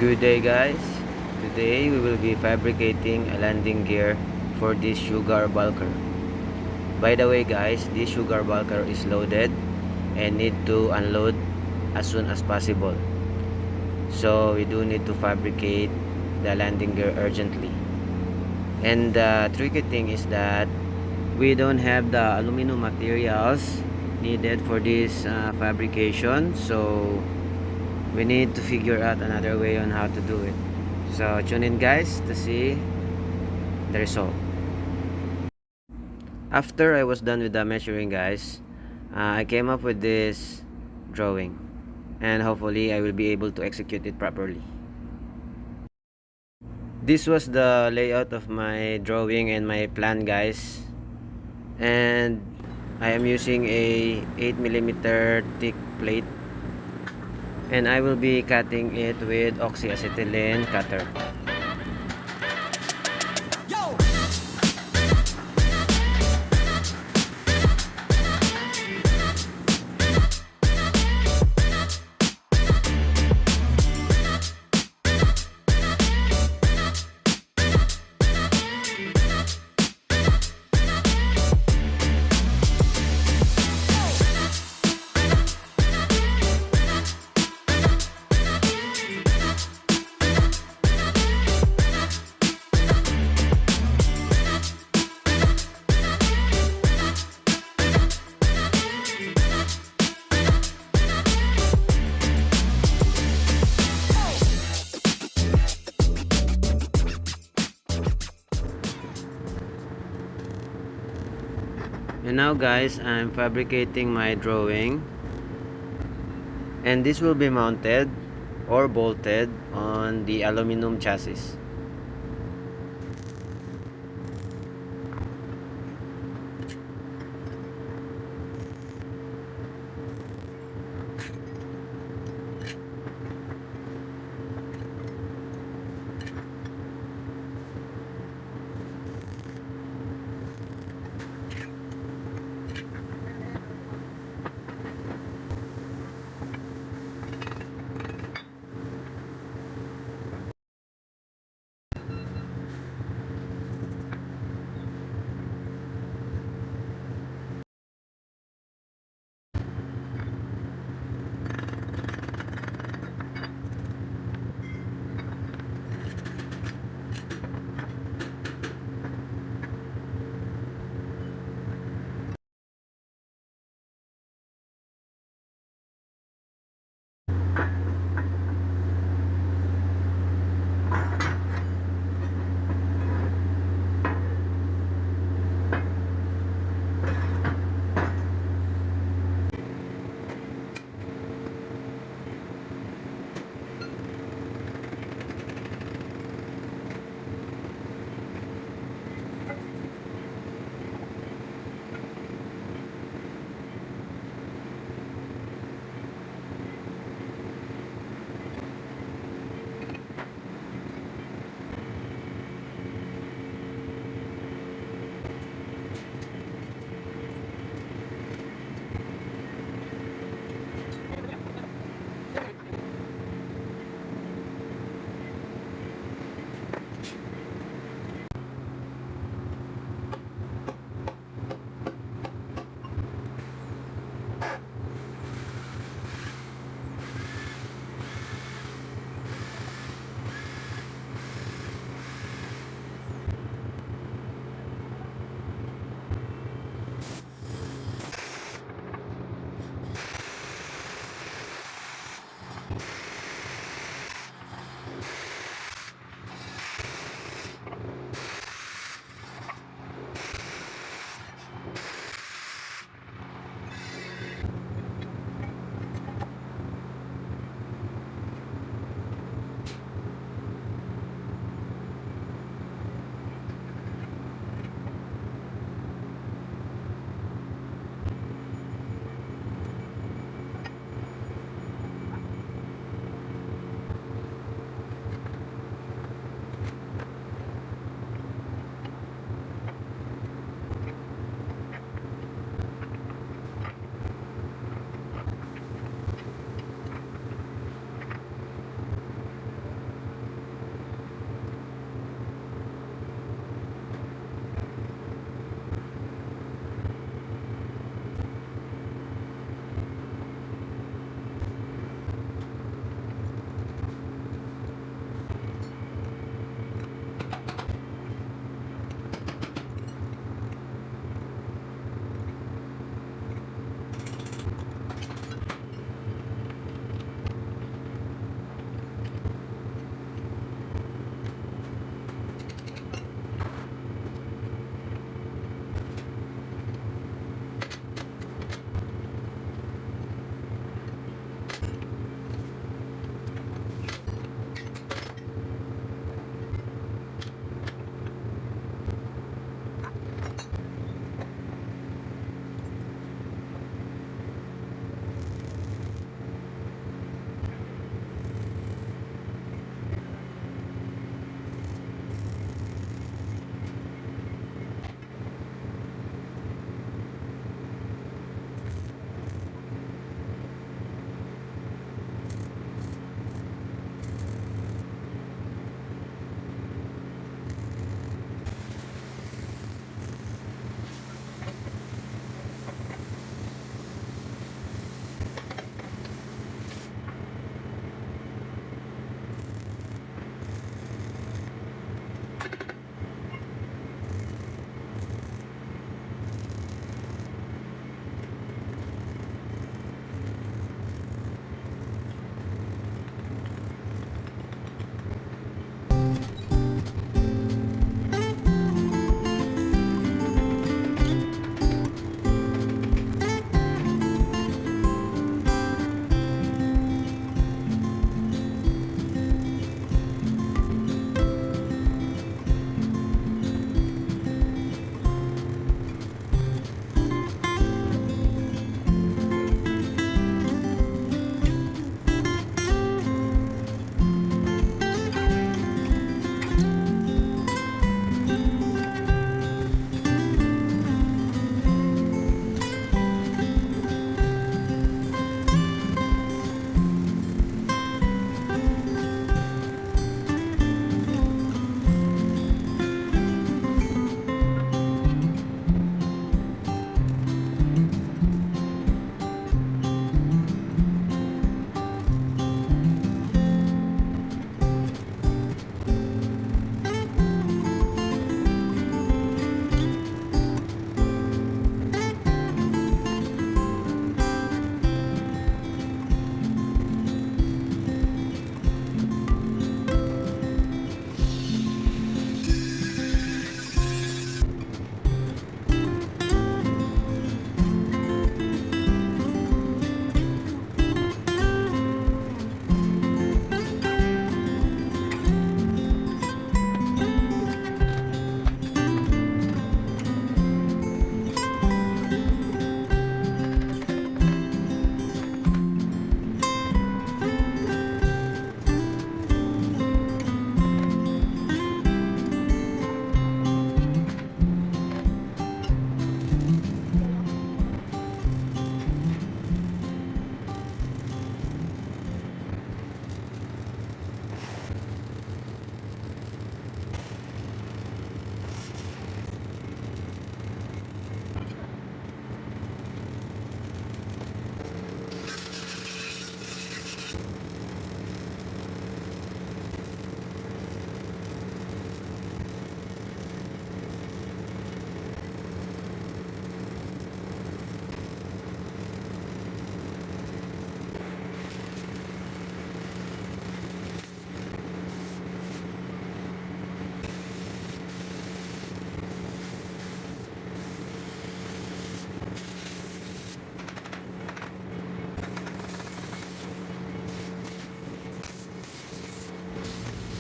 Good day guys. Today we will be fabricating a landing gear for this sugar bulker. By the way guys, this sugar bulker is loaded and need to unload as soon as possible. So we do need to fabricate the landing gear urgently. And the tricky thing is that we don't have the aluminum materials needed for this fabrication. So we need to figure out another way on how to do it. So tune in guys to see the result. After I was done with the measuring guys, I came up with this drawing and hopefully I will be able to execute it properly. This was the layout of my drawing and my plan guys, and I am using a 8mm thick plate and I will be cutting it with oxyacetylene cutter. And now guys, I'm fabricating my drawing, and this will be mounted or bolted on the aluminum chassis.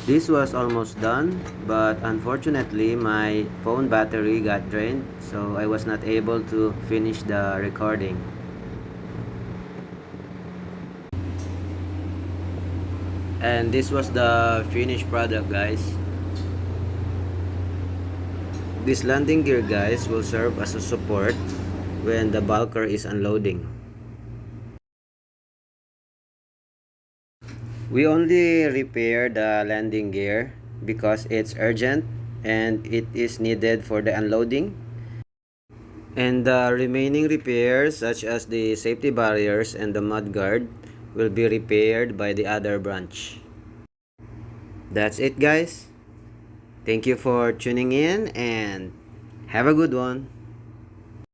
This was almost done, but unfortunately my phone battery got drained, so I was not able to finish the recording. And this was the finished product, guys. This landing gear, guys, will serve as a support when the bulker is unloading. We only repair the landing gear because it's urgent and it is needed for the unloading. And the remaining repairs, such as the safety barriers and the mudguard, will be repaired by the other branch. That's it, guys. Thank you for tuning in and have a good one.